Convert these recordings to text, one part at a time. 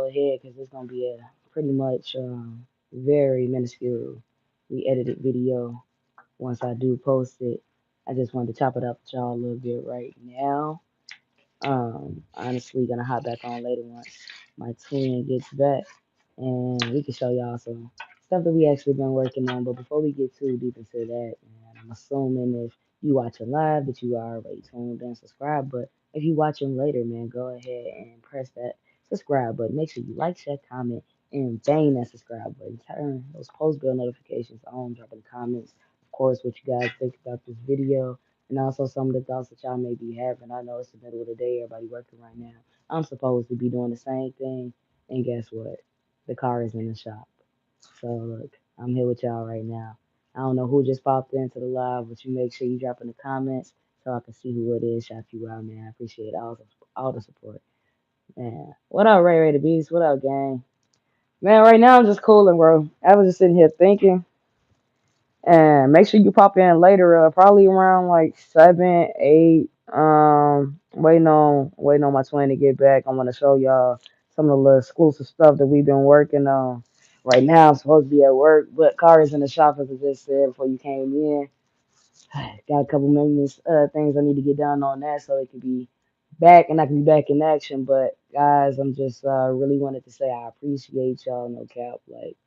go ahead because it's gonna be a pretty much very minuscule edited video once I do post it. I just wanted to chop it up with y'all a little bit right now. Honestly, gonna hop back on later once my twin gets back, and we can show y'all some stuff that we actually been working on. But before we get too deep into that, man, I'm assuming if you watching live that you are already tuned in, subscribe. But if you watching later, man, go ahead and press that subscribe button. Make sure you like, share, comment, and bang that subscribe button. Turn those post bell notifications on. Drop in the comments, of course, what you guys think about this video and also some of the thoughts that y'all may be having. I know it's the middle of the day, everybody working right now. I'm supposed to be doing the same thing, and guess what? The car is in the shop. So look, I'm here with y'all right now. I don't know who just popped into the live, but you make sure you drop in the comments so I can see who it is. Shout you out, man. I appreciate all the support. Man, what up, Ray Ray the Beast? What up, gang? Man, right now I'm just cooling, bro. I was just sitting here thinking. And make sure you pop in later, probably around like 7, 8. Waiting on my twin to get back. I'm gonna show y'all some of the little exclusive stuff that we've been working on. Right now, I'm supposed to be at work, but car is in the shop as I just said before you came in. Got a couple maintenance things I need to get done on that so it can be back and I can be back in action. But guys, I'm just really wanted to say I appreciate y'all, no cap. Like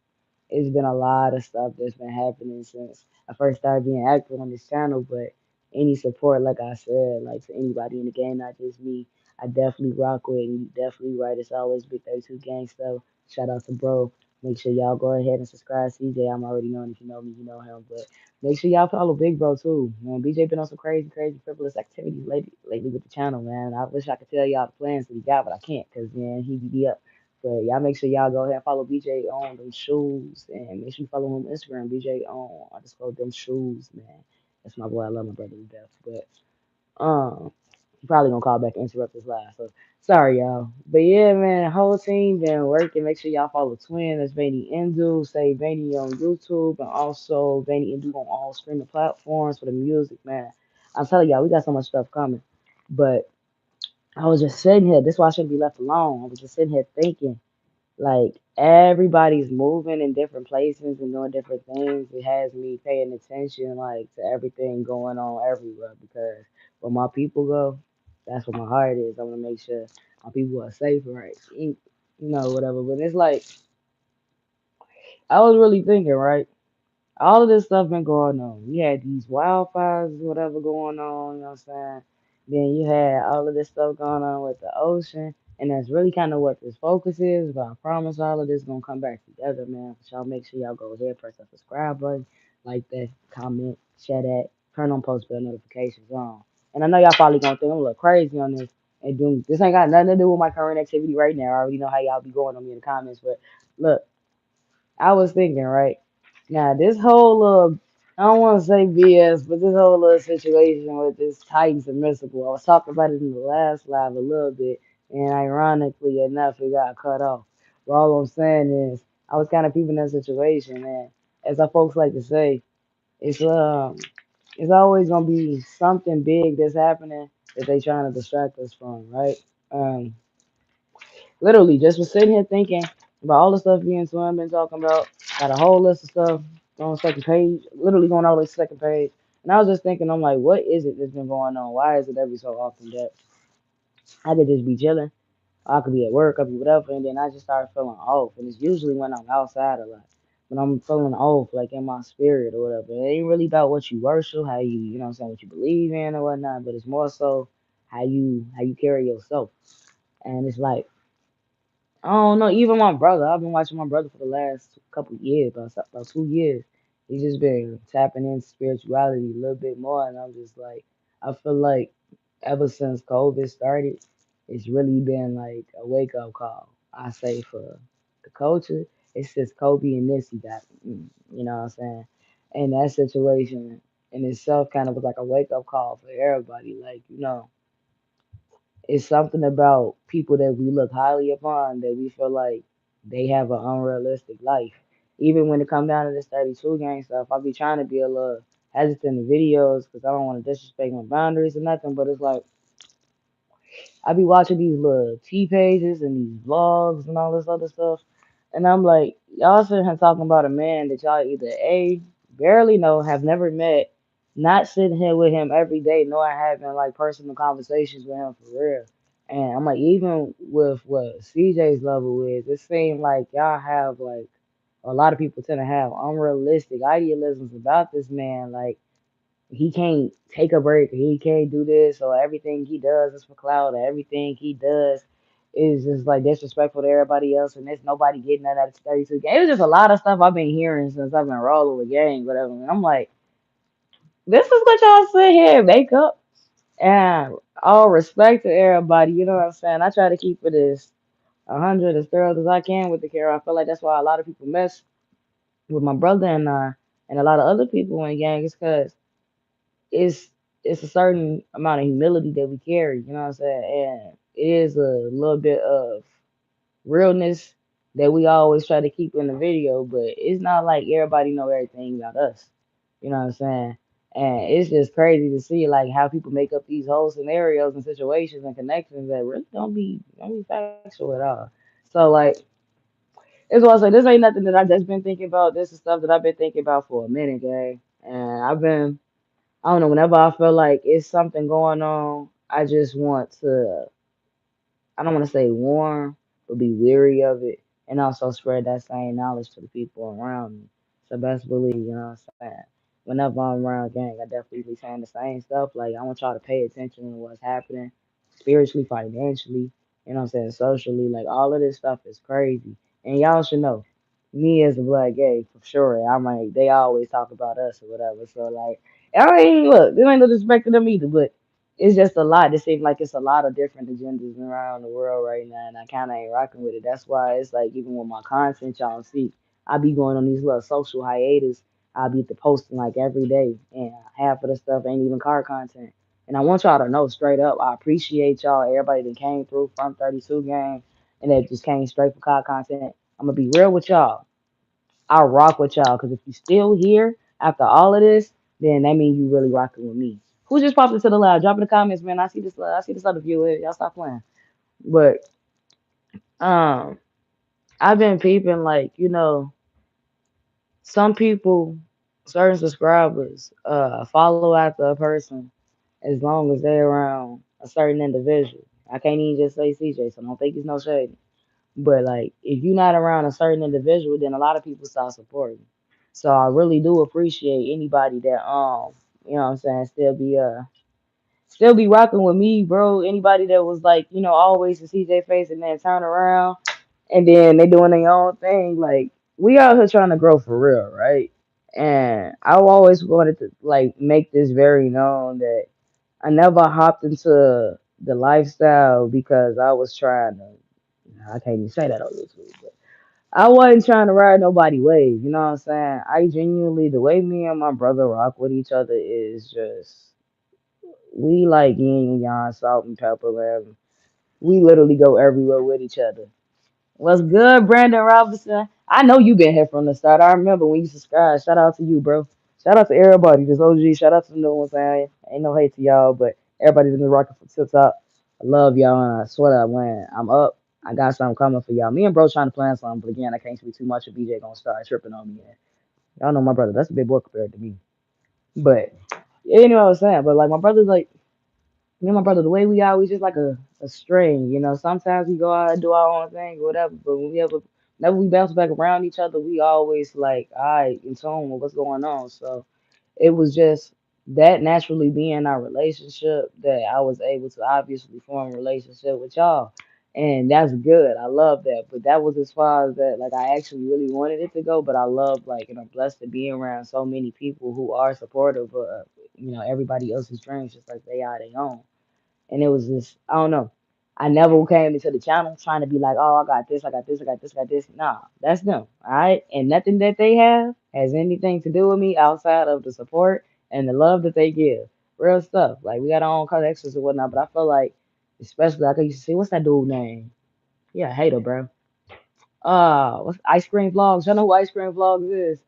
it's been a lot of stuff that's been happening since I first started being active on this channel. But any support, like I said, like to anybody in the game, not just me, I definitely rock with. And you definitely right. It's always Big 32 Gang stuff. Shout out to bro. Make sure y'all go ahead and subscribe. CJ, I'm already knowing if you know me, you know him. But make sure y'all follow Big Bro too. Man, BJ been on some crazy, crazy frivolous activities lately with the channel, man. I wish I could tell y'all the plans that he got, but I can't because man, he be up. But y'all make sure y'all go ahead and follow BJ on them shoes and make sure you follow him on Instagram, BJ on underscore them shoes, man. That's my boy. I love my brother to death. But he probably gonna call back and interrupt this live. So sorry y'all. But yeah, man, the whole team been working. Make sure y'all follow Twin. That's Vanny Indu. Say Vanny on YouTube and also Vanny Indu on all streaming platforms for the music, man. I'm telling y'all, we got so much stuff coming. But I was just sitting here. This is why I shouldn't be left alone. I was just sitting here thinking. Like everybody's moving in different places and doing different things. It has me paying attention like to everything going on everywhere because where my people go, that's where my heart is. I want to make sure my people are safe, right? Whatever. But it's like I was really thinking, right? All of this stuff been going on. You had these wildfires, whatever going on, you know what I'm saying? Then you had all of this stuff going on with the ocean, and that's really kind of what this focus is. But I promise all of this gonna come back together, man. But y'all make sure y'all go ahead, press that subscribe button, like that, comment, share that, turn on post bell notifications on. And I know y'all probably gonna think I'm a little crazy on this, and this ain't got nothing to do with my current activity right now. I already know how y'all be going on me in the comments, but look. I was thinking, right? Now, this whole I don't want to say BS, but this whole little situation with this Titan submersible, I was talking about it in the last live a little bit, and ironically enough, it got cut off. But all I'm saying is, I was kind of peeping that situation, and as our folks like to say, it's it's always gonna be something big that's happening that they trying to distract us from, right? Um, Literally, just was sitting here thinking about all the stuff me and Swim been talking about. Got a whole list of stuff on second page, literally going all the way to second page. And I was just thinking, I'm like, what is it that's been going on? Why is it every so often that I could just be chilling, I could be at work, I could be whatever, and then I just start feeling off. And it's usually when I'm outside a lot. When I'm feeling off, like in my spirit or whatever. It ain't really about what you worship, how you know what I'm saying, what you believe in or whatnot, but it's more so how you carry yourself. And it's like I don't know. Even my brother, I've been watching my brother for the last couple years, about 2 years. He's just been tapping into spirituality a little bit more, and I'm just like, I feel like ever since COVID started, it's really been like a wake up call. I say for the culture, it's just Kobe and Nipsey got, you know what I'm saying? And that situation in itself kind of was like a wake up call for everybody. Like, it's something about people that we look highly upon that we feel like they have an unrealistic life. Even when it comes down to this 32 gang stuff, I'll be trying to be a little hesitant in videos because I don't want to disrespect my boundaries or nothing. But it's like I be watching these little T pages and these vlogs and all this other stuff, and I'm like, y'all sitting here talking about a man that y'all either A, barely know, have never met, not sitting here with him every day, nor having like personal conversations with him for real. And I'm like, even with what CJ's level is, it seems like y'all have like a lot of people tend to have unrealistic idealisms about this man. Like he can't take a break, he can't do this, or everything he does is for clout, or everything he does is just like disrespectful to everybody else, and there's nobody getting that at 32 game. It was just a lot of stuff I've been hearing since I've been rolling with gang, whatever. And I'm like, this is what y'all sit here and make up. And all respect to everybody, you know what I'm saying? I try to keep it as 100 as thorough as I can with the care. I feel like that's why a lot of people mess with my brother and a lot of other people in gang is because it's it's a certain amount of humility that we carry, you know what I'm saying? And it is a little bit of realness that we always try to keep in the video, but it's not like everybody know everything about us. You know what I'm saying? And it's just crazy to see like how people make up these whole scenarios and situations and connections that really don't be factual at all. So like it's why I say this ain't nothing that I just been thinking about. This is stuff that I've been thinking about for a minute, gang. And I don't know, whenever I feel like it's something going on, I just want to, I don't want to say warn, but be weary of it and also spread that same knowledge to the people around me. So best believe, you know what I'm saying? Whenever I'm around gang, I definitely be saying the same stuff. Like, I want y'all to pay attention to what's happening spiritually, financially, you know what I'm saying, socially. Like, all of this stuff is crazy. And y'all should know, me as a black gay, for sure, I'm like, they always talk about us or whatever. So, like, I mean, look, this ain't no disrespect to them either, but it's just a lot. It seems like it's a lot of different agendas around the world right now, and I kind of ain't rocking with it. That's why it's like even with my content, y'all see, I be going on these little social hiatus. I be posting like every day, and half of the stuff ain't even car content. And I want y'all to know straight up, I appreciate y'all, everybody that came through from 32 game, and that just came straight for car content. I'm gonna be real with y'all. I rock with y'all because if you still here after all of this, then that means you really rocking with me. Who just popped into the live? Drop in the comments, man. I see this other viewer. Y'all stop playing. But um, I've been peeping like some people, certain subscribers, follow after a person as long as they're around a certain individual. I can't even just say CJ, so don't think it's no shade. But like, if you're not around a certain individual, then a lot of people start supporting. So I really do appreciate anybody that you know what I'm saying, still be rocking with me, bro. Anybody that was like, always a CJ face and then turn around and then they doing their own thing. Like we out here trying to grow for real, right? And I've always wanted to like make this very known that I never hopped into the lifestyle because I was trying to. I can't even say that on YouTube, but I wasn't trying to ride nobody wave. You know what I'm saying? I genuinely, the way me and my brother rock with each other is just we like yin and yang, salt and pepper, man. We literally go everywhere with each other. What's good, Brandon Robinson? I know you been here from the start. I remember when you subscribed. Shout out to you, bro. Shout out to everybody. This OG. Shout out to the new ones. Ain't no hate to y'all, but everybody's been rocking from tip top. I love y'all, and I swear that when I'm up, I got something coming for y'all. Me and bro trying to plan something, but again, I can't speak too much. Or BJ gonna start tripping on me. And y'all know my brother. That's a big boy compared to me. But yeah, you know what I was saying. But like my brother's like. Me and my brother, the way we are, we just like a string, you know. Sometimes we go out and do our own thing or whatever, but whenever we bounce back around each other, we always like, all right, in tune with what's going on. So it was just that naturally being our relationship that I was able to obviously form a relationship with y'all. And that's good. I love that. But that was as far as that, like I actually really wanted it to go. But I love like and I'm blessed to be around so many people who are supportive of everybody else's dreams just like they are their own. And it was just, I don't know. I never came into the channel trying to be like, oh, I got this, I got this, I got this, I got this. Nah, that's them. All right. And nothing that they have has anything to do with me outside of the support and the love that they give. Real stuff. Like we got our own connections and whatnot, but I feel like, especially like I used to say, what's that dude name? Yeah, hater, bro. What's Ice Cream Vlogs? Y'all know who Ice Cream Vlogs is?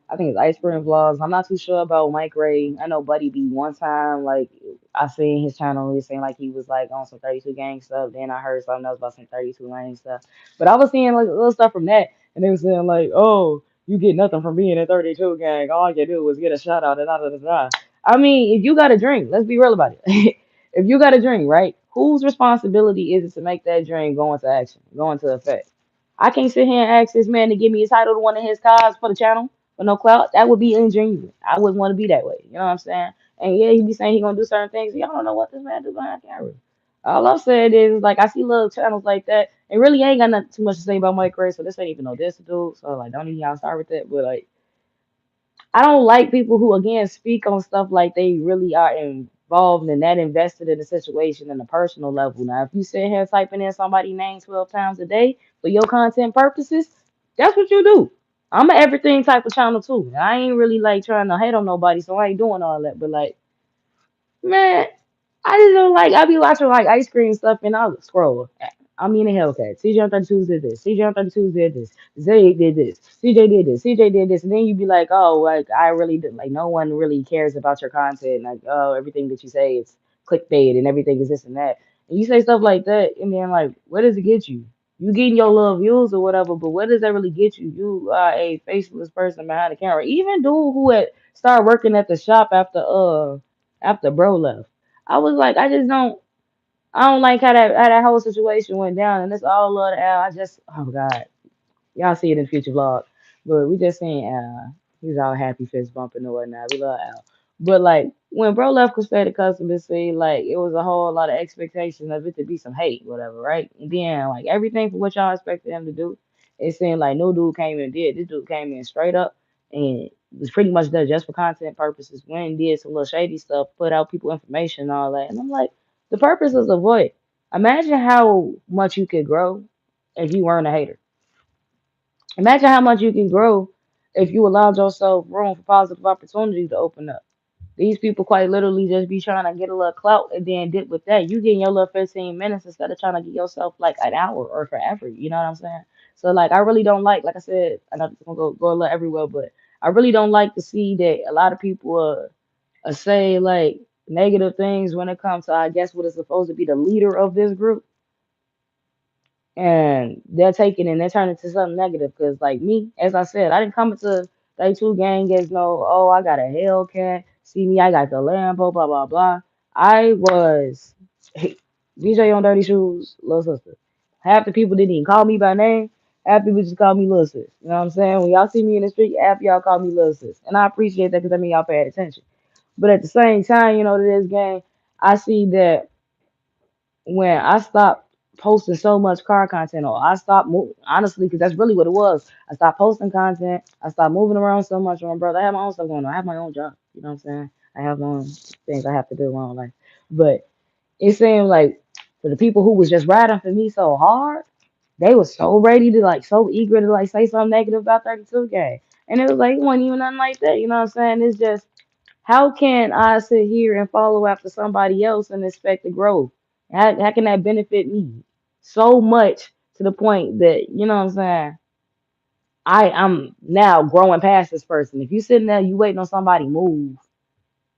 I think it's ice cream vlogs. I'm not too sure about Mike Ray. I know Buddy B one time, like I seen his channel, he was saying like he was like on some 32 gang stuff. Then I heard something else about some 32 lane stuff. But I was seeing like little stuff from that, and they were saying like, oh, you get nothing from being a 32 gang. All you do is get a shout out and da da da da. I mean, if you got a drink, let's be real about it. If you got a drink, right? Whose responsibility is it to make that drink go into action, go into effect? I can't sit here and ask this man to give me a title to one of his cars for the channel for no clout. That would be ingenuine. I wouldn't want to be that way. You know what I'm saying? And yeah, he be saying he gonna do certain things. Y'all don't know what this man do behind camera. All I've said is like I see little channels like that, and really ain't got nothing too much to say about Mike Ray, so this ain't even no diss to do. So like, don't even y'all start with that. But like, I don't like people who again speak on stuff like they really are involved and that invested in the situation in a personal level. Now, if you sit here typing in somebody's name 12 times a day for your content purposes, that's what you do. I'm a everything type of channel too. I ain't really like trying to hate on nobody, so I ain't doing all that. But like, man, I just don't like. I be watching like ice cream stuff and I'll scroll. I mean, a Hellcat. CJ on 32 did this. CJ on 32 did this. Zay did this. CJ did this. CJ did this. And then you be like, oh, like I really did. Like no one really cares about your content. Like oh, everything that you say is clickbait and everything is this and that. And you say stuff like that, and then like, what does it get you? You getting your little views or whatever, but what does that really get you? You are a faceless person behind the camera. Even dude who had started working at the shop after bro left. I was like, I don't like how that whole situation went down, and it's all love to Al. I just, oh God, y'all see it in the future vlog, but we just seen Al. He's all happy, fist bumping and whatnot. We love Al, but like when bro left Crusader Customers, see, like it was a whole lot of expectation of it to be some hate, whatever, right? And then like everything for what y'all expected him to do, it seemed like no dude came and did. This dude came in straight up and was pretty much there just for content purposes. Went and did some little shady stuff, put out people information and all that, and I'm like. The purpose is of what? Imagine how much you could grow if you weren't a hater. Imagine how much you can grow if you allowed yourself room for positive opportunities to open up. These people quite literally just be trying to get a little clout and then dip with that. You getting your little 15 minutes instead of trying to get yourself like an hour or forever. You know what I'm saying? So like I really don't like I said, I know I'm gonna go a little everywhere, but I really don't like to see that a lot of people say like negative things when it comes to I guess what is supposed to be the leader of this group, and they're taking and they're turning it to something negative. Because like me, as I said, I didn't come into they two gang as no oh I got a Hellcat, see me I got the Lambo blah blah blah. I was DJ on Dirty Shoes, little sister. Half the people didn't even call me by name. Half people just call me little sis. You know what I'm saying? When y'all see me in the street, half y'all call me little sis, and I appreciate that because I mean y'all paid attention. But at the same time, you know, to this game, I see that when I stopped posting so much car content, or I stopped honestly, because that's really what it was. I stopped posting content. I stopped moving around so much with my brother. I have my own stuff going on. I have my own job. You know what I'm saying? I have my own things I have to do in my own life. But it seemed like for the people who was just riding for me so hard, they were so ready to like so eager to like say something negative about 32K. And it was like it wasn't even nothing like that. You know what I'm saying? It's just how can I sit here and follow after somebody else and expect to grow? How can that benefit me so much to the point that, you know what I'm saying? I'm now growing past this person. If you sitting there, you waiting on somebody move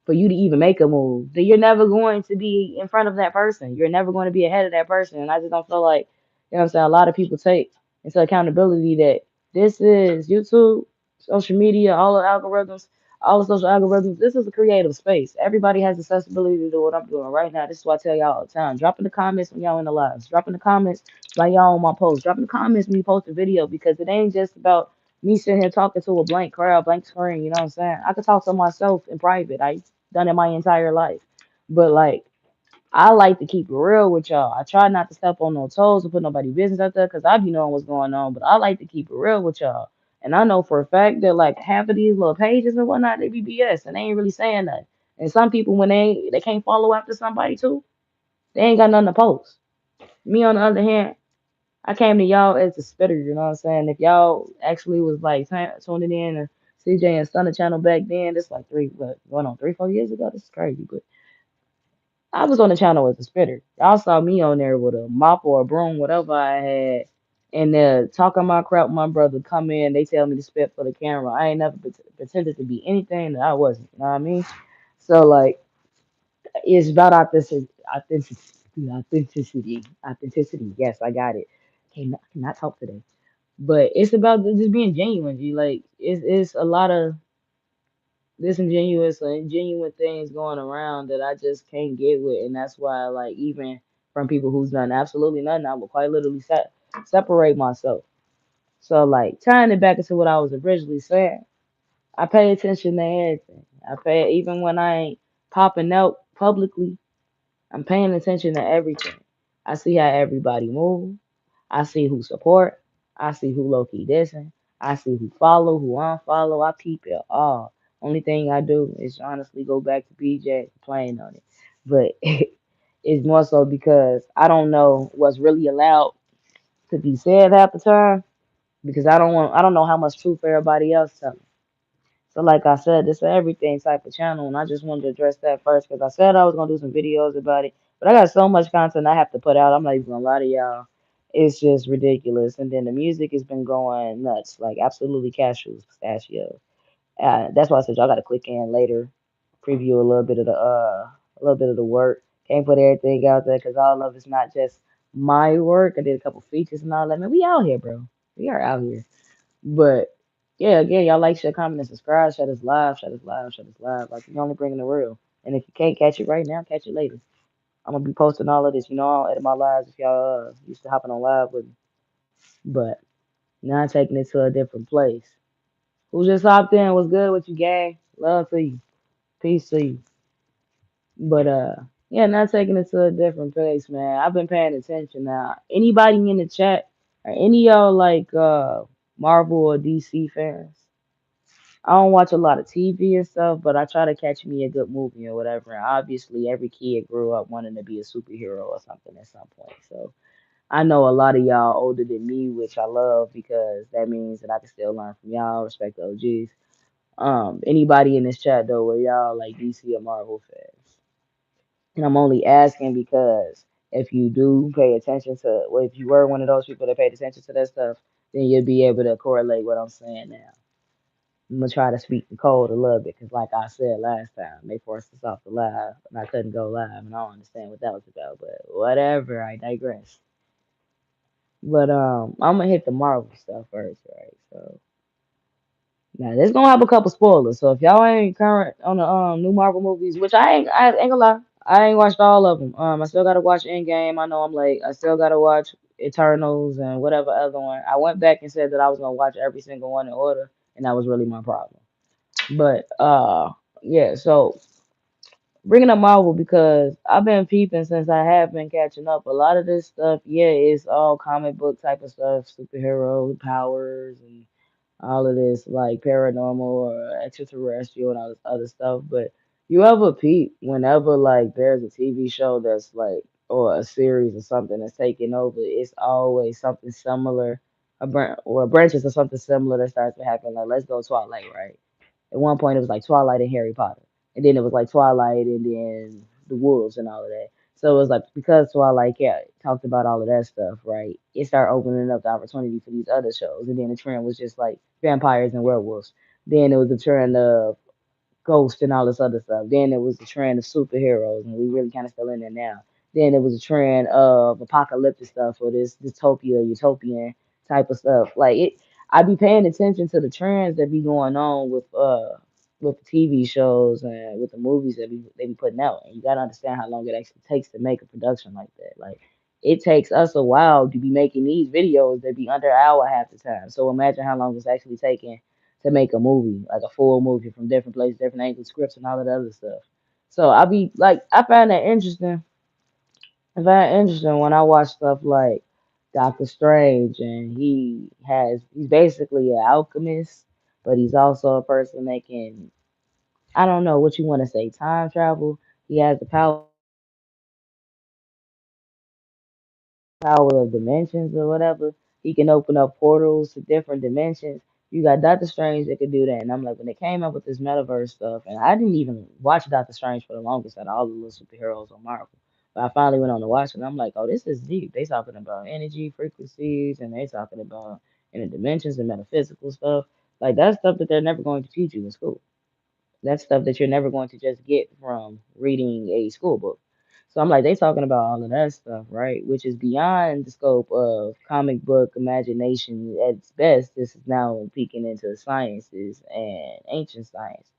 for you to even make a move, then you're never going to be in front of that person. You're never going to be ahead of that person. And I just don't feel like, you know what I'm saying, a lot of people take into accountability that this is YouTube, social media, all the algorithms, all the social algorithms. This is a creative space. Everybody has accessibility to do what I'm doing right now. This is why I tell y'all all the time. Drop in the comments when y'all in the lives. Drop in the comments when y'all on my post. Drop in the comments when you post a video because it ain't just about me sitting here talking to a blank crowd, blank screen, you know what I'm saying? I could talk to myself in private. I done it my entire life. But like I like to keep it real with y'all. I try not to step on no toes or put nobody business out there because I be knowing what's going on. But I like to keep it real with y'all. And I know for a fact that like half of these little pages and whatnot, they be BS and they ain't really saying nothing. And some people when they can't follow after somebody too, they ain't got nothing to post. Me on the other hand, I came to y'all as a spitter, you know what I'm saying? If y'all actually was like tuning in to CJ and Stunner channel back then, this like going on 3, 4 years ago. This is crazy, but I was on the channel as a spitter. Y'all saw me on there with a mop or a broom, whatever I had, And talking my crap, my brother come in, they tell me to spit for the camera. I ain't never pretended to be anything that I wasn't. You know what I mean? So like, it's about authenticity. Yes, I got it. Cannot talk today, but it's about just being genuine. G. Like, it's a lot of disingenuous and genuine things going around that I just can't get with, and that's why, like, even from people who's done absolutely nothing, I will quite literally separate myself. So, like, tying it back into what I was originally saying, I pay attention to everything. I pay even when I ain't popping out publicly. I'm paying attention to everything. I see how everybody move. I see who support. I see who low key dissing. I see who follow, who unfollow. I peep it all. Only thing I do is honestly go back to BJ playing on it. But it's more so because I don't know what's really allowed to be said half the time because I don't know how much truth everybody else telling. So like I said, this is everything type of channel, and I just wanted to address that first because I said I was gonna do some videos about it, but I got so much content I have to put out. I'm not even gonna lie to y'all. It's just ridiculous. And then the music has been going nuts, like absolutely cashews, pistachios. That's why I said y'all gotta click in later, preview a little bit of the work. Can't put everything out there because all of it's not just my work. I did a couple features and all that. Man, we out here, bro. We are out here. But yeah, again, y'all like, share, comment, and subscribe. Share this live, share this live, share this live. Like, you only bringing the real. And if you can't catch it right now, catch it later. I'm gonna be posting all of this. You know, I'll edit my lives if y'all used to hopping on live with me. But now I'm taking it to a different place. Who just hopped in? What's good with you, gang? Love to you. Peace to you. But yeah, now taking it to a different place, man. I've been paying attention now. Anybody in the chat or any of y'all like Marvel or DC fans? I don't watch a lot of TV and stuff, but I try to catch me a good movie or whatever. And obviously, every kid grew up wanting to be a superhero or something at some point. So I know a lot of y'all older than me, which I love because that means that I can still learn from y'all, respect the OGs. Anybody in this chat though, where y'all like DC or Marvel fans? And I'm only asking because if you do pay attention to, well, if you were one of those people that paid attention to that stuff, then you'll be able to correlate what I'm saying now. I'm gonna try to speak the code a little bit because, like I said last time, they forced us off the live and I couldn't go live, and I don't understand what that was about. But whatever, I digress. But I'm gonna hit the Marvel stuff first, right? So now this gonna have a couple spoilers. So if y'all ain't current on the new Marvel movies, which I ain't gonna lie, I ain't watched all of them. I still gotta watch Endgame. I know I'm late. I still gotta watch Eternals and whatever other one. I went back and said that I was gonna watch every single one in order, and that was really my problem. But yeah, so bringing up Marvel because I've been peeping since I have been catching up. A lot of this stuff, yeah, it's all comic book type of stuff, superhero powers and all of this like paranormal or extraterrestrial and all this other stuff. But you ever peep whenever like there's a TV show that's like or a series or something that's taking over, it's always something similar, or branches of something similar that starts to happen. Like let's go Twilight, right? At one point, it was like Twilight and Harry Potter, and then it was like Twilight and then the Wolves and all of that. So it was like because Twilight, yeah, talked about all of that stuff, right? It started opening up the opportunity for these other shows, and then the trend was just like vampires and werewolves. Then it was the trend of Ghost and all this other stuff. Then it was the trend of superheroes, and we really kind of still in there now. Then it was a trend of apocalyptic stuff or this dystopia, utopian type of stuff. Like it, I be paying attention to the trends that be going on with TV shows and with the movies that they be putting out. And you gotta understand how long it actually takes to make a production like that. Like it takes us a while to be making these videos that be under an hour half the time. So imagine how long it's actually taking to make a movie, like a full movie from different places, different angles, scripts, and all of the other stuff. So I be like, I find that interesting. I find it interesting when I watch stuff like Doctor Strange, and he's basically an alchemist, but he's also a person that can, I don't know what you want to say, time travel. He has the power of dimensions or whatever. He can open up portals to different dimensions. You got Doctor Strange that could do that. And I'm like, when they came up with this metaverse stuff, and I didn't even watch Doctor Strange for the longest out of all the little superheroes on Marvel. I finally went on to watch it, and I'm like, oh, this is deep. They talking about energy frequencies, and they talking about inner dimensions and metaphysical stuff. Like that's stuff that they're never going to teach you in school. That's stuff that you're never going to just get from reading a school book. So I'm like, they talking about all of that stuff, right? Which is beyond the scope of comic book imagination at its best. This is now peeking into sciences and ancient sciences.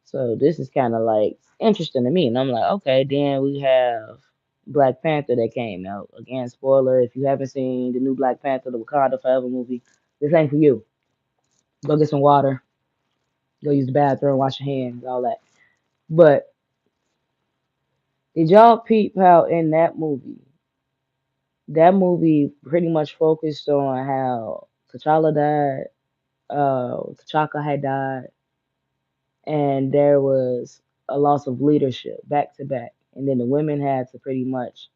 So this is kind of like interesting to me. And I'm like, okay, then we have Black Panther that came out. Again, spoiler, if you haven't seen the new Black Panther, the Wakanda Forever movie, this ain't for you. Go get some water, go use the bathroom, wash your hands, all that. But did y'all peep how in that movie pretty much focused on how T'Challa died, T'Chaka had died, and there was a loss of leadership back to back. And then the women had to pretty much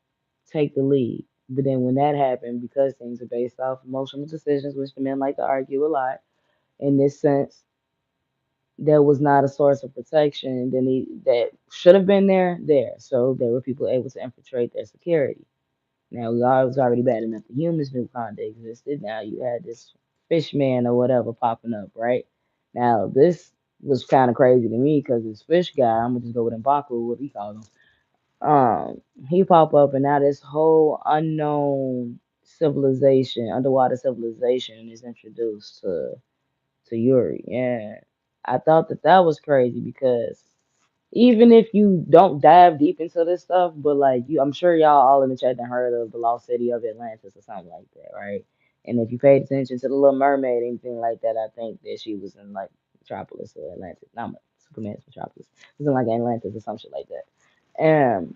take the lead. But then when that happened, because things are based off emotional decisions, which the men like to argue a lot, in this sense, there was not a source of protection then that should have been there. So there were people able to infiltrate their security. Now it was already bad enough the humans knew Conda existed. Now you had this fish man or whatever popping up, right? Now this was kind of crazy to me because this fish guy, I'm gonna just go with Mbaku, what we call him. Um, he pop up and now this whole unknown civilization, underwater civilization, is introduced to Yuri. And I thought that that was crazy because even if you don't dive deep into this stuff, but like you, I'm sure y'all all in the chat done heard of the lost city of Atlantis or something like that, right? And if you paid attention to the Little Mermaid, anything like that, I think that she was in like Metropolis or Atlantis, not Superman's Metropolis. It was in like Atlantis or some shit like that. And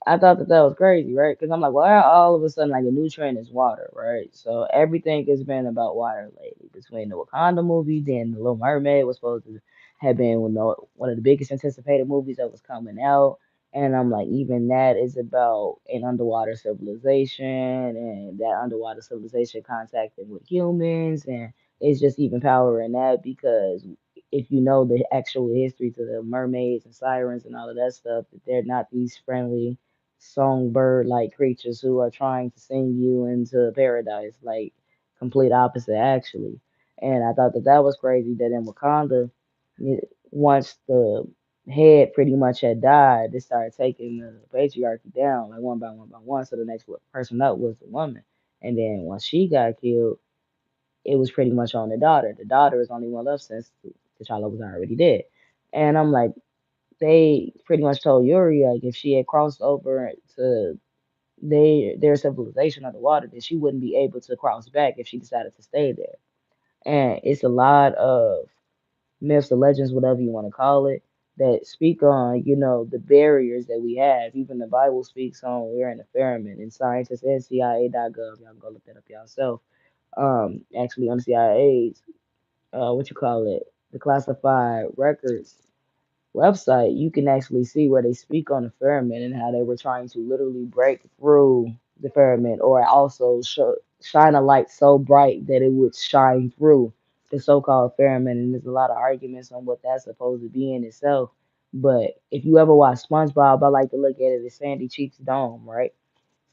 I thought that that was crazy, right? Because I'm like, well, how all of a sudden, like a new trend is water, right? So everything has been about water lately. Between the Wakanda movie, then the Little Mermaid was supposed to have been one of the biggest anticipated movies that was coming out, and I'm like, even that is about an underwater civilization, and that underwater civilization contacting with humans, and it's just even power in that because if you know the actual history to the mermaids and sirens and all of that stuff, that they're not these friendly songbird like creatures who are trying to sing you into paradise, like complete opposite actually. And I thought that that was crazy that in Wakanda, once the head pretty much had died, they started taking the patriarchy down like one by one by one. So the next person up was the woman. And then once she got killed, it was pretty much on the daughter. The daughter is only one left since T'Challa was already dead. And I'm like, they pretty much told Yuri like if she had crossed over to their civilization underwater, that she wouldn't be able to cross back if she decided to stay there. And it's a lot of myths or legends, whatever you want to call it, that speak on, the barriers that we have. Even the Bible speaks on we're in the firmament, and scientists and CIA.gov, y'all can go look that up yourself. Actually on the CIA's, what you call it, the classified records website, you can actually see where they speak on the firmament and how they were trying to literally break through the firmament or also shine a light so bright that it would shine through the so-called firmament. And there's a lot of arguments on what that's supposed to be in itself. But if you ever watch SpongeBob, I like to look at it as Sandy Cheeks Dome, right?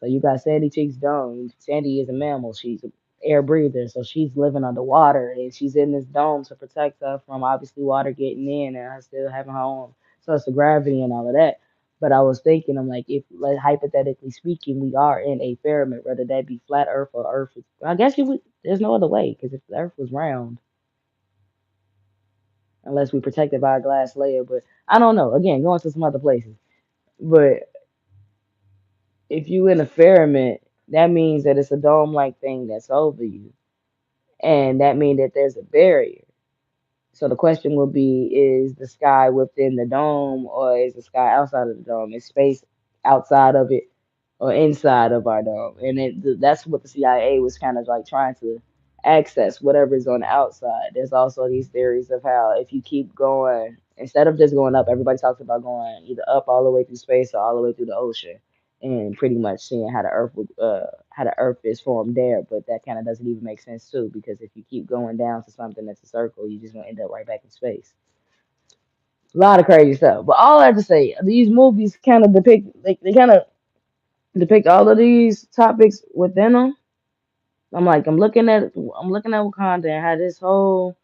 So you got Sandy Cheeks Dome. Sandy is a mammal. She's an air breather, so she's living underwater, and she's in this dome to protect her from obviously water getting in and her still having her own source of gravity and all of that. But I was thinking, I'm like, if like hypothetically speaking, we are in a firmament, whether that be flat Earth or Earth, I guess you would. There's no other way because if the Earth was round, unless we protected by a glass layer, but I don't know. Again, going to some other places, but if you in a firmament, that means that it's a dome-like thing that's over you, and that means that there's a barrier. So the question would be: is the sky within the dome, or is the sky outside of the dome? Is space outside of it, or inside of our dome? And that's what the CIA was kind of like trying to access, whatever is on the outside. There's also these theories of how if you keep going, instead of just going up, everybody talks about going either up all the way through space or all the way through the ocean, and pretty much seeing how the how the Earth is formed there. But that kind of doesn't even make sense too, because if you keep going down to something that's a circle, you're just gonna end up right back in space. A lot of crazy stuff. But all I have to say, these movies kind of depict, they kind of depict all of these topics within them. I'm looking at Wakanda and how this whole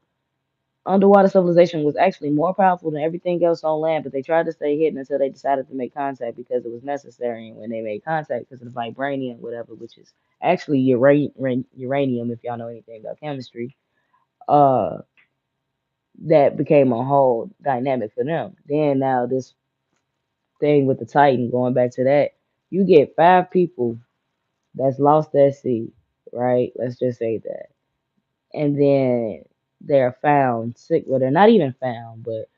underwater civilization was actually more powerful than everything else on land, but they tried to stay hidden until they decided to make contact because it was necessary. And when they made contact, because of the vibranium, whatever, which is actually uranium, if y'all know anything about chemistry, uh, that became a whole dynamic for them. Then now this thing with the Titan, going back to that, you get five people that's lost at sea, right? Let's just say that, and then they're found sick. Well, they're not even found, but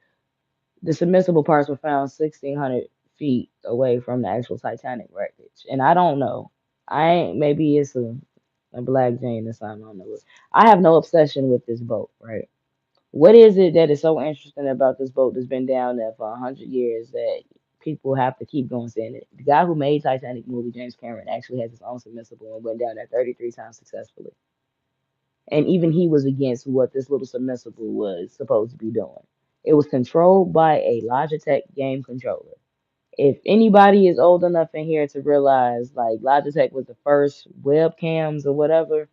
the submersible parts were found 1,600 feet away from the actual Titanic wreckage. And I don't know. I ain't, maybe it's a black Jane or something. I don't know. I have no obsession with this boat, right? What is it that is so interesting about this boat that's been down there for 100 years that people have to keep going saying it? The guy who made Titanic movie, James Cameron, actually has his own submersible and went down there 33 times successfully. And even he was against what this little submersible was supposed to be doing. It was controlled by a Logitech game controller. If anybody is old enough in here to realize, like Logitech was the first webcams or whatever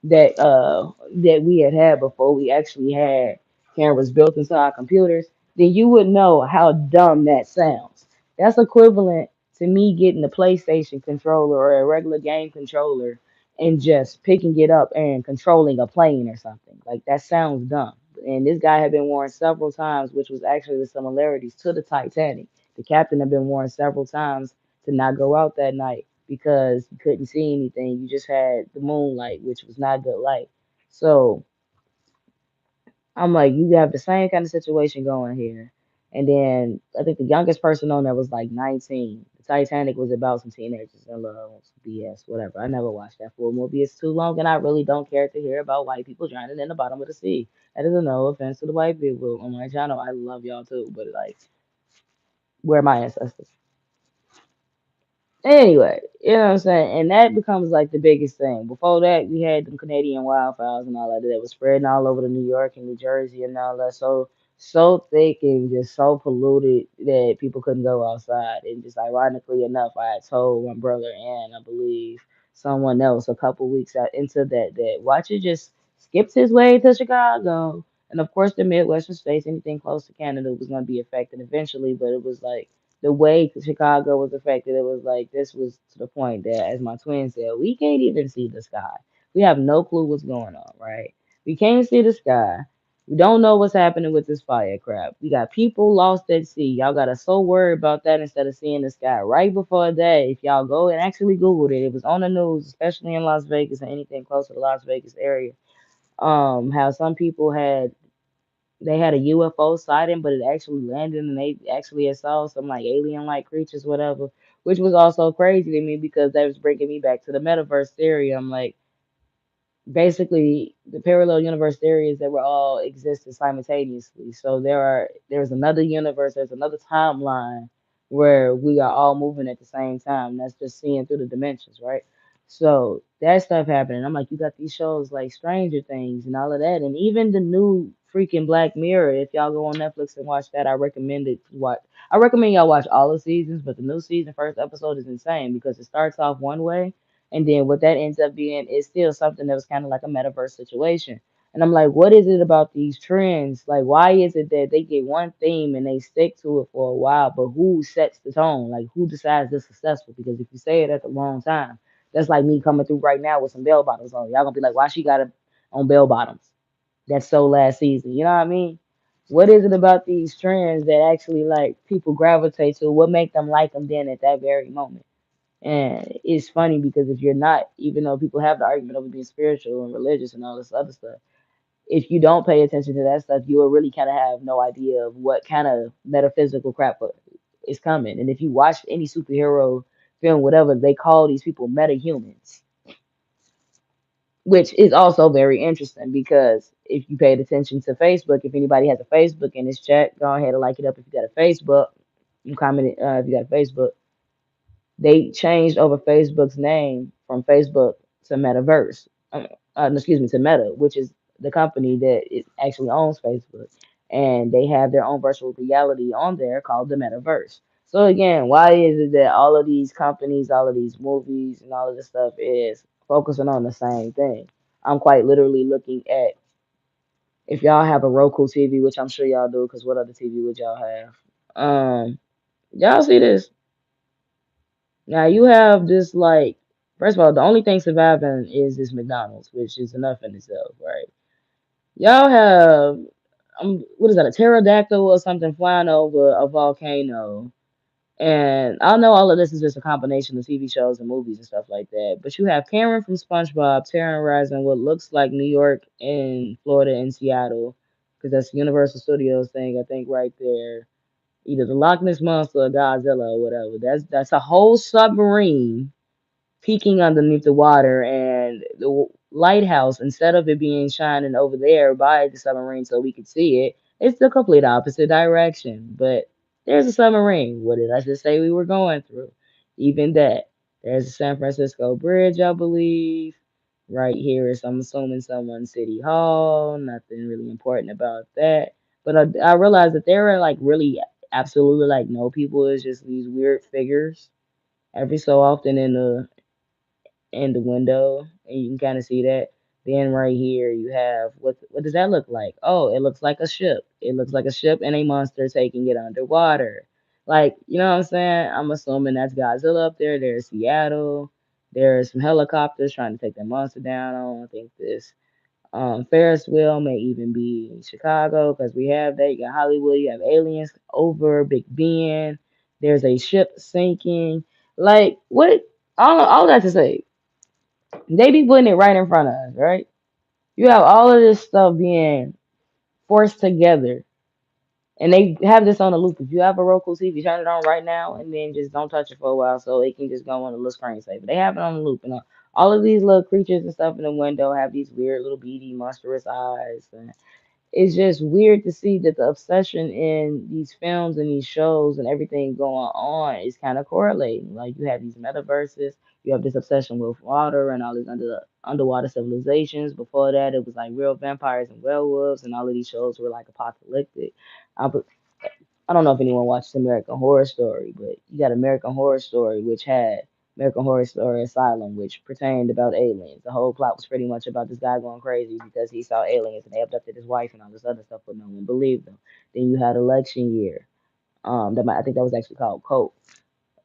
that we had before we actually had cameras built into our computers, then you would know how dumb that sounds. That's equivalent to me getting a PlayStation controller or a regular game controller and just picking it up and controlling a plane or something. Like that sounds dumb. And this guy had been warned several times, which was actually the similarities to the Titanic. The captain had been warned several times to not go out that night because you couldn't see anything. You just had the moonlight, which was not good light. So I'm like, you have the same kind of situation going here. And then I think the youngest person on there was like 19. The Titanic was about some teenagers in love, some BS, whatever. I never watched that full movie. It's too long, and I really don't care to hear about white people drowning in the bottom of the sea. That is a no offense to the white people on my channel. I love y'all too, but like, where are my ancestors? Anyway, you know what I'm saying? And that becomes like the biggest thing. Before that, we had them Canadian wildfires and all that that was spreading all over the New York and New Jersey and all that. So thick and just so polluted that people couldn't go outside. And just ironically enough, I had told my brother and I believe someone else a couple weeks out into that watch it just skipped his way to Chicago. And of course the Midwestern states, anything close to Canada was gonna be affected eventually, but it was like the way Chicago was affected, it was like this was to the point that, as my twin said, we can't even see the sky. We have no clue what's going on, right? We can't see the sky. We don't know what's happening with this fire crap. We got people lost at sea. Y'all got us so worried about that instead of seeing the sky. Right before that, if y'all go and actually Googled it, it was on the news, especially in Las Vegas and anything close to the Las Vegas area. How some people had a UFO sighting, but it actually landed and they actually saw some like alien like creatures, whatever, which was also crazy to me because that was bringing me back to the metaverse theory. I'm like, basically the parallel universe theory is that we're all existing simultaneously. So there's another universe, there's another timeline where we are all moving at the same time. That's just seeing through the dimensions, right? So that stuff happening. I'm like, you got these shows like Stranger Things and all of that, and even the new freaking Black Mirror. If y'all go on Netflix and watch that, I recommend it. Watch. I recommend y'all watch all the seasons, but the new season first episode is insane because it starts off one way and then what that ends up being is still something that was kind of like a metaverse situation. And I'm like, what is it about these trends? Like, why is it that they get one theme and they stick to it for a while, but who sets the tone? Like, who decides this successful? Because if you say it at the wrong time, that's like me coming through right now with some bell bottoms on. Y'all gonna be like, why she got it on bell bottoms? That's so last season. You know what I mean? What is it about these trends that actually like people gravitate to? What make them like them then at that very moment? And it's funny because if you're not, even though people have the argument over being spiritual and religious and all this other stuff, if you don't pay attention to that stuff, you will really kind of have no idea of what kind of metaphysical crap is coming. And if you watch any superhero film, whatever, they call these people metahumans, which is also very interesting because if you paid attention to Facebook, if anybody has a Facebook in this chat, go ahead and like it up if you got a Facebook. You comment it if you got a Facebook. They changed over Facebook's name from Facebook to Metaverse. Excuse me, to Meta, which is the company that it actually owns Facebook, and they have their own virtual reality on there called the Metaverse. So again, why is it that all of these companies, all of these movies, and all of this stuff is focusing on the same thing? I'm quite literally looking at if y'all have a Roku TV, which I'm sure y'all do, because what other TV would y'all have? Y'all see this? Now you have this like, first of all, the only thing surviving is this McDonald's, which is enough in itself, right? Y'all have what is that, a pterodactyl or something flying over a volcano. And I know all of this is just a combination of TV shows and movies and stuff like that. But you have Cameron from SpongeBob terrorizing what looks like New York and Florida and Seattle, because that's Universal Studios thing, I think, right there. Either the Loch Ness Monster or Godzilla or whatever. That's a whole submarine peeking underneath the water, and the lighthouse, instead of it being shining over there by the submarine so we could see it, it's the complete opposite direction. But there's a submarine. What did I just say we were going through? Even that. There's a San Francisco Bridge, I believe. Right here is, I'm assuming, someone's city hall. Nothing really important about that. But I realized that there are like really absolutely like no people. It's just these weird figures every so often in the window, and you can kind of see that. Then right here you have what does that look like? Oh, it looks like a ship. It looks like a ship and a monster taking it underwater. Like, you know what I'm saying? I'm assuming that's Godzilla up there. There's Seattle. There's some helicopters trying to take that monster down. I don't think this Ferris wheel may even be Chicago, because we have that. You got Hollywood. You have aliens over Big Ben. There's a ship sinking. Like, what? All that to say, they be putting it right in front of us, right? You have all of this stuff being forced together, and they have this on a loop. If you have a Roku TV, turn it on right now, and then just don't touch it for a while, so it can just go on a little screensaver. They have it on a loop, and all of these little creatures and stuff in the window have these weird little beady, monstrous eyes, and it's just weird to see that the obsession in these films and these shows and everything going on is kind of correlating. Like, you have these metaverses, you have this obsession with water and all these underwater civilizations. Before that, it was like real vampires and werewolves, and all of these shows were like apocalyptic. I, I don't know if anyone watches American Horror Story, but you got American Horror Story, which had American Horror Story Asylum, which pertained about aliens. The whole plot was pretty much about this guy going crazy because he saw aliens and they abducted his wife and all this other stuff, but no one believed him. Then you had Election Year. I think that was actually called Cope,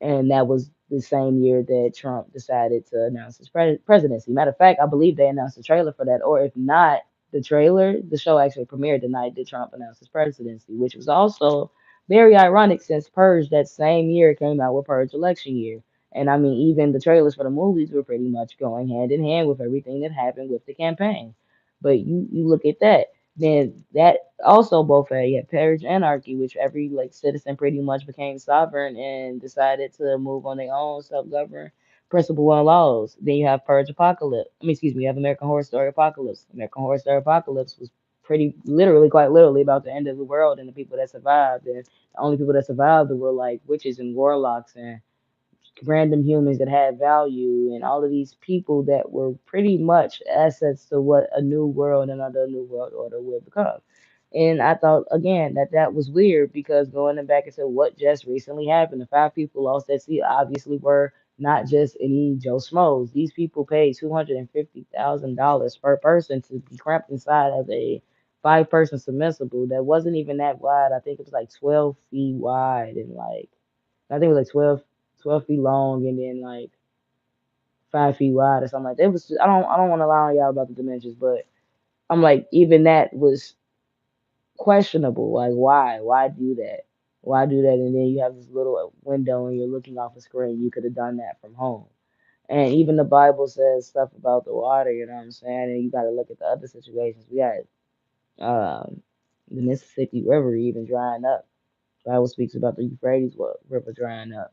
and that was the same year that Trump decided to announce his presidency. Matter of fact, I believe they announced the trailer for that, or if not, the show actually premiered the night that Trump announced his presidency, which was also very ironic since Purge that same year came out with Purge election year. And I mean, even the trailers for the movies were pretty much going hand in hand with everything that happened with the campaign. But you look at that, then that also both had, you had purge anarchy, which every like citizen pretty much became sovereign and decided to move on their own self-governed principle and laws. Then you have purge apocalypse. I mean, excuse me, you have American Horror Story Apocalypse. American Horror Story Apocalypse was pretty literally, quite literally, about the end of the world and the people that survived. And the only people that survived were like witches and warlocks and random humans that had value, and all of these people that were pretty much assets to what a new world and another new world order would become. And I thought again that that was weird, because going back into what just recently happened, the five people lost at sea obviously were not just any Joe Schmoes. These people paid $250,000 per person to be cramped inside of a five-person submersible that wasn't even that wide. I think it was like 12 feet wide, and like I think it was like 12 feet long, and then like 5 feet wide or something like that. It was I don't want to lie on y'all about the dimensions, but I'm like, even that was questionable. Like, why do that? Why do that? And then you have this little window and you're looking off a screen. You could have done that from home. And even the Bible says stuff about the water. You know what I'm saying? And you got to look at the other situations. We got the Mississippi River even drying up. The Bible speaks about the River drying up.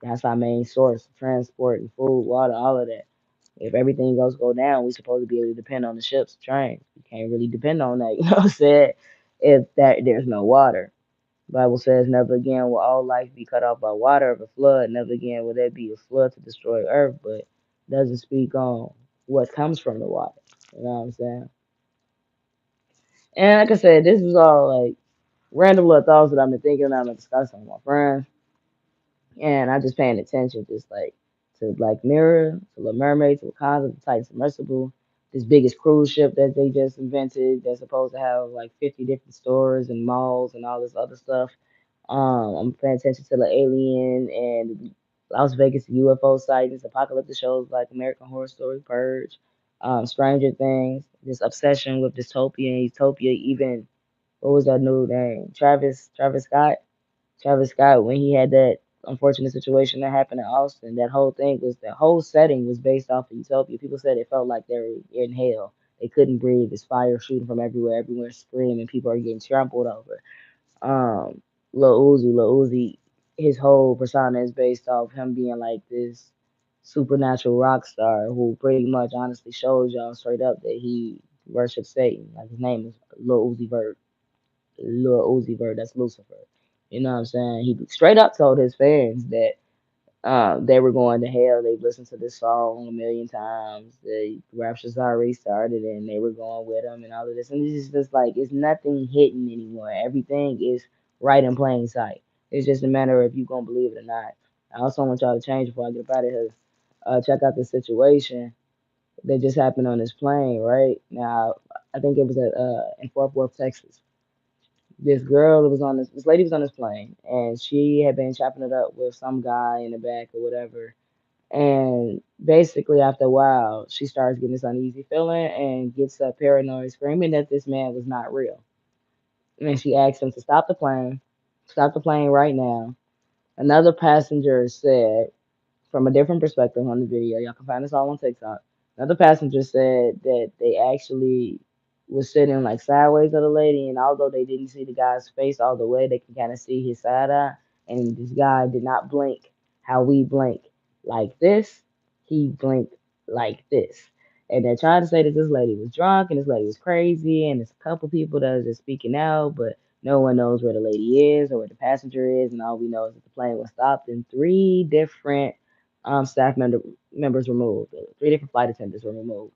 That's our main source of transport and food, water, all of that. If everything else go down, we supposed to be able to depend on the ships, trains. You can't really depend on that, you know what I'm saying? If that there's no water. Bible says, never again will all life be cut off by water of a flood. Never again will there be a flood to destroy earth, but doesn't speak on what comes from the water. You know what I'm saying? And like I said, this was all like random little thoughts that I've been thinking and I've been discussing with my friends. And I just paying attention, just like to Black Mirror, to Little Mermaid, to Wakanda, the Titan Submersible, this biggest cruise ship that they just invented that's supposed to have like 50 different stores and malls and all this other stuff. I'm paying attention to the Alien and Las Vegas UFO sightings, apocalyptic shows like American Horror Story, Purge, Stranger Things, this obsession with dystopia and utopia. Even what was that new name? Travis Scott. Travis Scott, when he had that unfortunate situation that happened in Austin, that whole thing was the whole setting was based off of utopia. People said it felt like they were in hell. They couldn't breathe. There's fire shooting from everywhere. Everyone's screaming. People are getting trampled over. Um, Lil Uzi, his whole persona is based off him being like this supernatural rock star who pretty much honestly shows y'all straight up that he worships Satan. Like his name is Lil Uzi Vert, that's Lucifer. You know what I'm saying? He straight up told his fans that they were going to hell. They've listened to this song a million times. The rapture's already started, and they were going with him and all of this. And it's just like it's nothing hidden anymore. Everything is right in plain sight. It's just a matter of if you gonna believe it or not. I also want y'all to change before I get up out of here. Check out the situation that just happened on this plane. Right now, I think it was at in Fort Worth, Texas. This girl that was on this lady was on this plane, and she had been chopping it up with some guy in the back or whatever. And basically, after a while, she starts getting this uneasy feeling and gets up paranoid, screaming that this man was not real. And she asked him to stop the plane right now. Another passenger said, from a different perspective on the video. Y'all can find this all on TikTok. Another passenger said that they actually was sitting like sideways of the lady, and although they didn't see the guy's face all the way, they can kind of see his side eye. And this guy did not blink how we blink like this. He blinked like this. And they're trying to say that this lady was drunk and this lady was crazy, and there's a couple people that are just speaking out, but no one knows where the lady is or where the passenger is, and all we know is that the plane was stopped in three different members removed. Three different flight attendants were removed.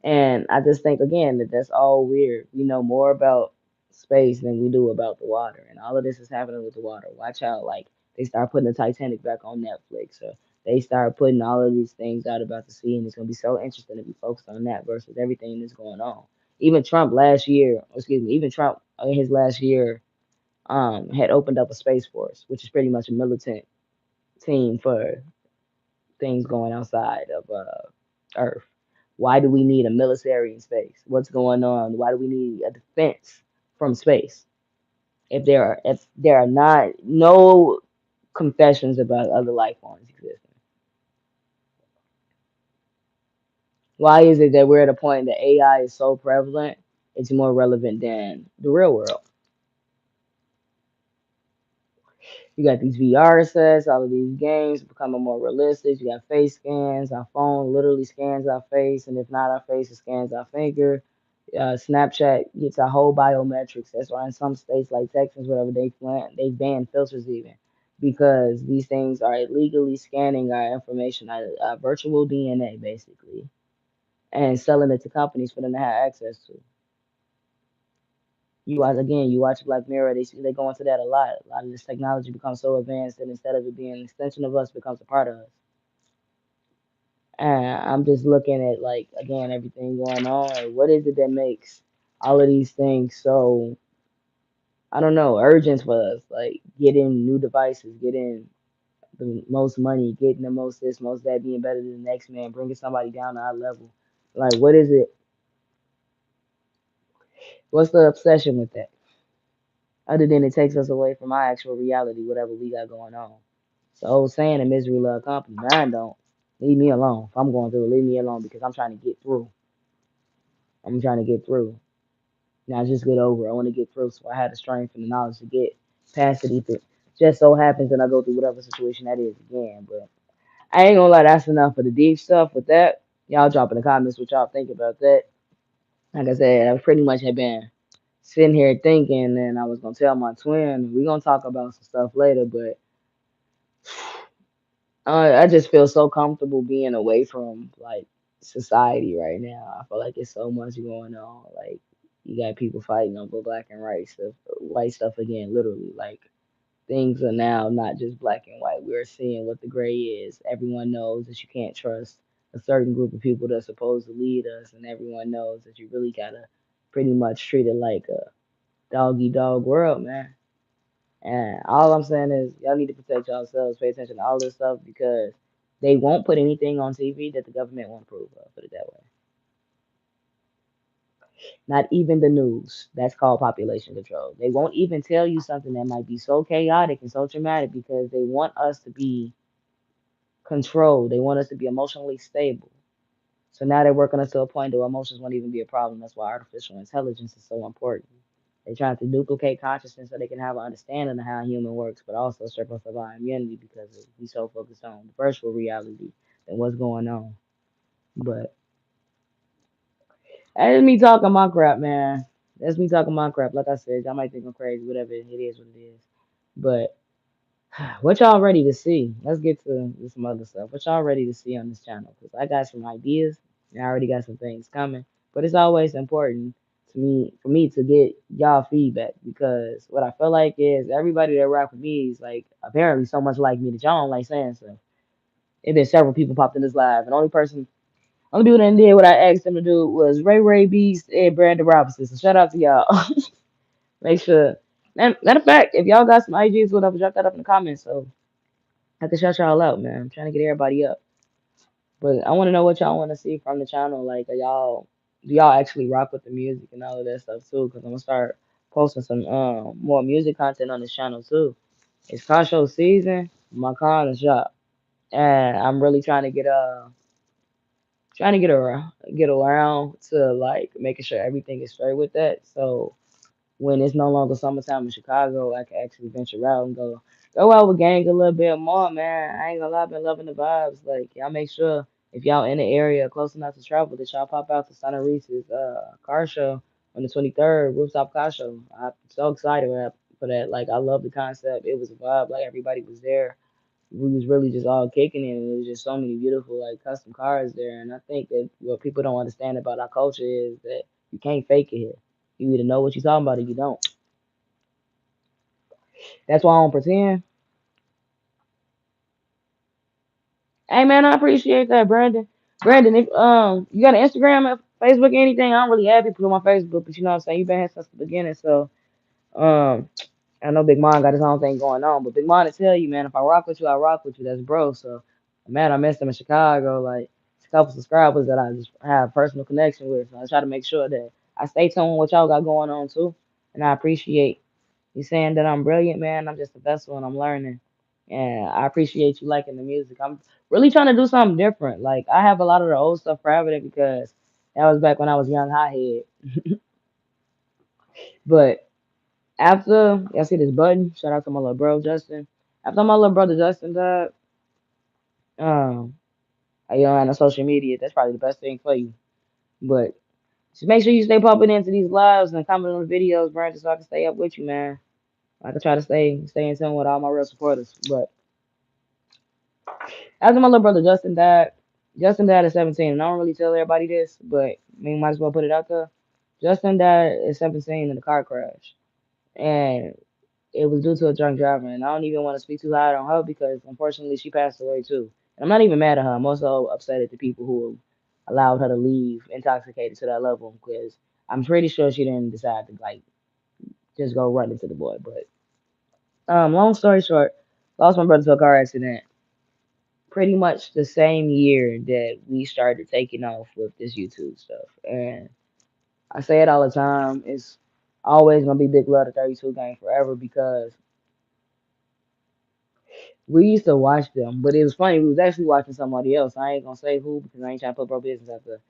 And I just think again that that's all weird. We know more about space than we do about the water, and all of this is happening with the water. Watch out, like they start putting the Titanic back on Netflix, or they start putting all of these things out about the sea, and it's gonna be so interesting to be focused on that versus everything that's going on. Even Trump last year, excuse me, even Trump in his last year, had opened up a space force, which is pretty much a militant team for things going outside of Earth. Why do we need a military in space? What's going on? Why do we need a defense from space? If there are not no confessions about other life forms existing, why is it that we're at a point that AI is so prevalent? It's more relevant than the real world. You got these VR sets, all of these games becoming more realistic. You got face scans. Our phone literally scans our face, and if not our face, it scans our finger. Snapchat gets our whole biometrics. That's why in some states like Texas, whatever, they ban filters even because these things are illegally scanning our information, our virtual DNA basically, and selling it to companies for them to have access to. You watch Black Mirror, they go into that a lot. A lot of this technology becomes so advanced that instead of it being an extension of us, it becomes a part of us. And I'm just looking at like again everything going on. Like, what is it that makes all of these things so I don't know urgent for us? Like getting new devices, getting the most money, getting the most this, most that, being better than the next man, bringing somebody down to our level. Like what is it? What's the obsession with that? Other than it takes us away from our actual reality, whatever we got going on. So old saying that misery love company. Mine don't. Leave me alone. If I'm going through, leave me alone because I'm trying to get through. I'm trying to get through. Not just get over. I want to get through. So I had the strength and the knowledge to get past it if it just so happens that I go through whatever situation that is again. But I ain't gonna lie, that's enough for the deep stuff with that. Y'all drop in the comments what y'all think about that. Like I said, I pretty much have been sitting here thinking and I was gonna tell my twin, we're gonna talk about some stuff later, but I just feel so comfortable being away from like society right now. I feel like it's so much going on. Like you got people fighting over black and white stuff again, literally. Like things are now not just black and white. We're seeing what the gray is. Everyone knows that you can't trust a certain group of people that's supposed to lead us, and everyone knows that you really gotta pretty much treat it like a dog eat dog world, man. And all I'm saying is y'all need to protect yourselves, pay attention to all this stuff because they won't put anything on TV that the government won't approve of. Put it that way. Not even the news. That's called population control. They won't even tell you something that might be so chaotic and so traumatic because they want us to be controlled. They want us to be emotionally stable. So now they're working us to a point where emotions won't even be a problem. That's why artificial intelligence is so important. They're trying to duplicate consciousness so they can have an understanding of how a human works, but also strip us of our immunity because we so focused on the virtual reality and what's going on. But that's me talking my crap, man. That's me talking my crap. Like I said, y'all might think I'm crazy, whatever. It is what it is. But what y'all ready to see? Let's get to some other stuff. What y'all ready to see on this channel? Because I got some ideas and I already got some things coming. But it's always important to me for me to get y'all feedback because what I feel like is everybody that rock with me is like apparently so much like me that y'all don't like saying stuff. It been several people popped in this live, and only people that did what I asked them to do was Ray Beast and Brandon Robinson. So shout out to y'all. Make sure. Matter of fact, if y'all got some IGs, whatever, drop that up in the comments. So I can shout y'all out, man. I'm trying to get everybody up. But I want to know what y'all want to see from the channel. Like, do y'all actually rock with the music and all of that stuff too? Because I'm gonna start posting some more music content on this channel too. It's car show season. My car in the shop, and I'm really trying to get around to like making sure everything is straight with that. So when it's no longer summertime in Chicago, I can actually venture out and go out with gang a little bit more, man. I ain't gonna lie, I've been loving the vibes. Like y'all make sure if y'all in the area close enough to travel that y'all pop out to Santa Reese's car show on the 23rd, rooftop car show. I'm so excited for that. Like I love the concept. It was a vibe. Like everybody was there. We was really just all kicking it, and there was just so many beautiful like custom cars there. And I think that what people don't understand about our culture is that you can't fake it here. You either know what you're talking about or you don't. That's why I don't pretend. Hey man, I appreciate that, Brandon. Brandon, if you got an Instagram, Facebook, anything, I don't really have people on my Facebook, but you know what I'm saying. You've been here since the beginning, so um, I know Big Mon got his own thing going on, but Big Mon to tell you, man, if I rock with you, I rock with you. That's bro. So man, I missed him in Chicago. Like it's a couple subscribers that I just have personal connection with. So I try to make sure that I stay tuned with what y'all got going on too, and I appreciate you saying that I'm brilliant, man. I'm just a vessel and I'm learning. And I appreciate you liking the music. I'm really trying to do something different. Like I have a lot of the old stuff private because that was back when I was young hothead. But after y'all see this button, shout out to my little bro Justin. After my little brother Justin died, um, I on social media. That's probably the best thing for you. But just make sure you stay popping into these lives and comment on the videos, Brandon, so I can stay up with you, man. I can try to stay in tune with all my real supporters. But after my little brother Justin died at 17. And I don't really tell everybody this, but I mean, might as well put it out there. Justin died at 17 in a car crash. And it was due to a drunk driver. And I don't even want to speak too hard on her because unfortunately she passed away too. And I'm not even mad at her. I'm also upset at the people who allowed her to leave intoxicated to that level because I'm pretty sure she didn't decide to like just go run into the boy. But long story short, lost my brother to a car accident pretty much the same year that we started taking off with this YouTube stuff. And I say it all the time, it's always gonna be Big Love the 32 gang forever because we used to watch them, but it was funny, we was actually watching somebody else. I ain't gonna say who because I ain't trying to put bro business out there.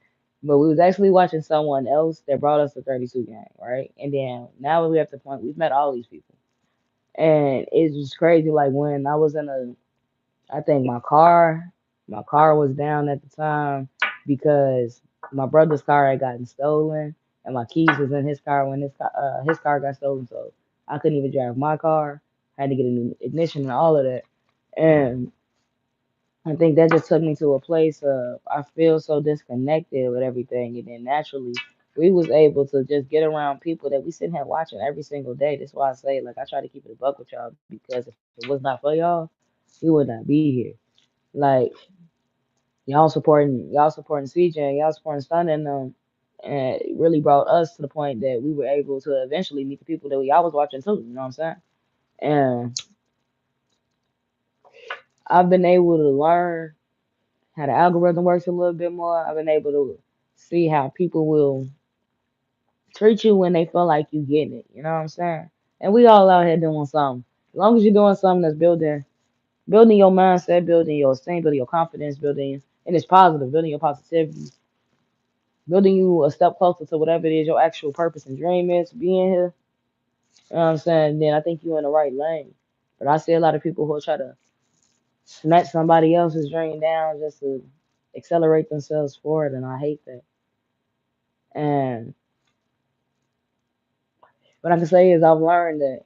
But we was actually watching someone else that brought us the 32 gang, right? And then now we're at the point we've met all these people. And it's just crazy, like when I was in a I think my car was down at the time because my brother's car had gotten stolen, and my keys was in his car when his car got stolen. So I couldn't even drive my car. I had to get a new ignition and all of that. And I think that just took me to a place of I feel so disconnected with everything, and then naturally we was able to just get around people that we sitting here watching every single day. That's why I say, like, I try to keep it a buck with y'all because if it was not for y'all, we would not be here. Like, y'all supporting CJ, y'all supporting Stunna and them, and it really brought us to the point that we were able to eventually meet the people that y'all was watching too. You know what I'm saying? And I've been able to learn how the algorithm works a little bit more. I've been able to see how people will treat you when they feel like you getting it. You know what I'm saying? And we all out here doing something. As long as you're doing something that's building your mindset, building your esteem, building your confidence, building and it's positive, building your positivity, building you a step closer to whatever it is your actual purpose and dream is being here. You know what I'm saying? Then I think you're in the right lane. But I see a lot of people who try to snatch somebody else's dream down just to accelerate themselves forward, and I hate that. And what I can say is I've learned that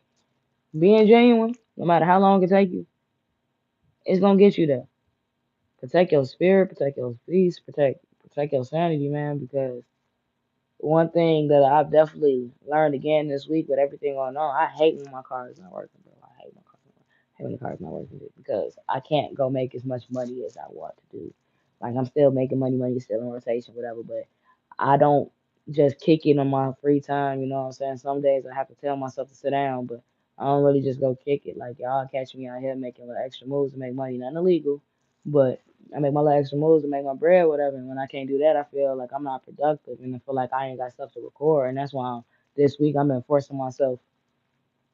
being genuine, no matter how long it take you, it's gonna get you there. Protect your spirit, protect your peace, protect your sanity, man. Because one thing that I've definitely learned again this week with everything going on, I hate when my car is not working, bro. I hate my car. I hate when the car's not working because I can't go make as much money as I want to do. Like I'm still making money still in rotation, whatever. But I don't just kick it on my free time. You know what I'm saying? Some days I have to tell myself to sit down, but I don't really just go kick it. Like y'all catch me out here making little extra moves to make money, nothing illegal, but I make my little extra moves to make my bread, whatever. And when I can't do that, I feel like I'm not productive, and I feel like I ain't got stuff to record. And that's why this week I've been forcing myself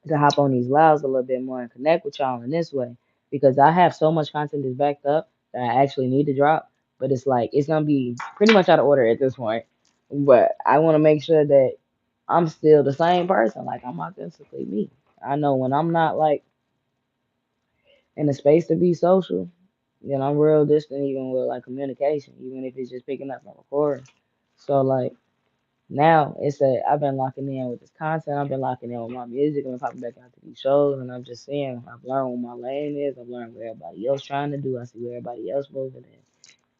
to hop on these lives a little bit more and connect with y'all in this way because I have so much content that's backed up that I actually need to drop. But it's like it's gonna be pretty much out of order at this point. But I want to make sure that I'm still the same person. Like I'm authentically me. I know when I'm not like in a space to be social, then I'm real distant even with like communication, even if it's just picking up my recording. So like now it's a I've been locking in with this content. I've been locking in with my music. I've been popping back out to these shows, and I'm just seeing. I've learned what my lane is. I've learned what everybody else trying to do. I see where everybody else moving. And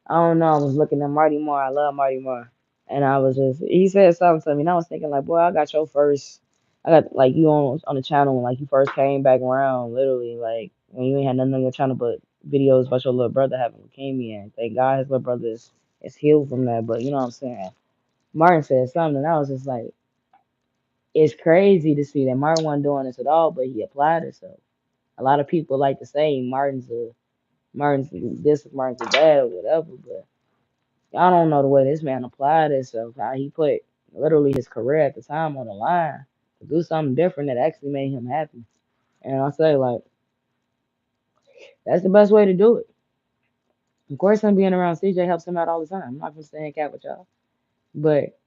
I don't know. I was looking at Marty Moore. I love Marty Moore, and I was just he said something to me, and I was thinking like, boy, I got your first. I got like you on the channel when like you first came back around, literally like when you ain't had nothing on your channel but videos about your little brother having leukemia. And thank God his little brother is healed from that. But you know what I'm saying? Martin said something, and I was just like, it's crazy to see that Martin wasn't doing this at all, but he applied himself. A lot of people like to say Martin's this, Martin's a dad, or whatever, but y'all don't know the way this man applied himself. How he put literally his career at the time on the line to do something different that actually made him happy. And I say like that's the best way to do it. Of course, him being around CJ helps him out all the time. I'm not gonna stand cat with y'all, but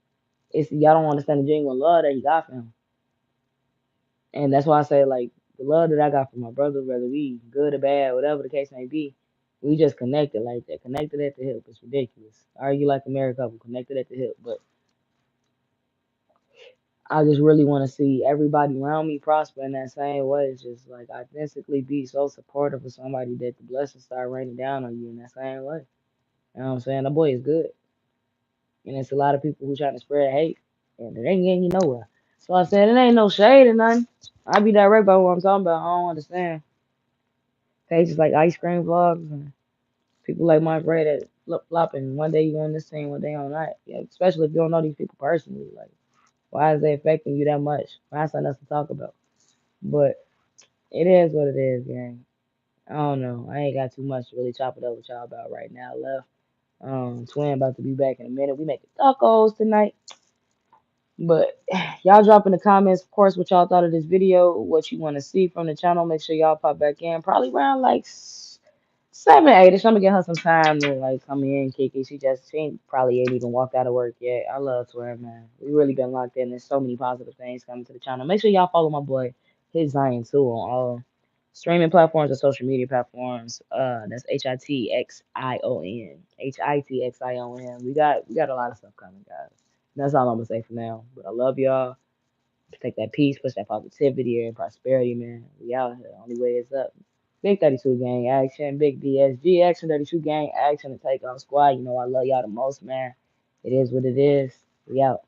it's y'all don't understand the genuine love that he got for him. And that's why I say, like, the love that I got from my brother, whether we good or bad, whatever the case may be, we just connected like that. Connected at the hip. It's ridiculous. Argue like a married couple, connected at the hip. But I just really want to see everybody around me prosper in that same way. It's just like authentically be so supportive of somebody that the blessings start raining down on you in that same way. You know what I'm saying? The boy is good. And it's a lot of people who trying to spread hate. And it ain't getting you nowhere. So I said, it ain't no shade or nothing. I be direct about what I'm talking about. I don't understand. Pages like ice cream vlogs and people like my Ray that flip flopping. One day you on this team, one day on that. Yeah, especially if you don't know these people personally. Like, why is they affecting you that much? Find something else to talk about. But it is what it is, gang. I don't know. I ain't got too much to really chop it up with y'all about right now left. Twin about to be back in a minute. We making tacos tonight. But y'all drop in the comments, of course, what y'all thought of this video, what you want to see from the channel. Make sure y'all pop back in. Probably around like 7, 8ish. I'm gonna get her some time to like come in, Kiki. She probably ain't even walked out of work yet. I love Twitter, man. We really been locked in. There's so many positive things coming to the channel. Make sure y'all follow my boy, his Zion too, on all streaming platforms and social media platforms. That's HITXION. HITXION. We got a lot of stuff coming, guys. That's all I'm gonna say for now. But I love y'all. Take that peace, push that positivity and prosperity, man. We out here. Only way is up. Big 32 gang action, big DSG action, 32 gang action, and take on squad. You know I love y'all the most, man. It is what it is. We out.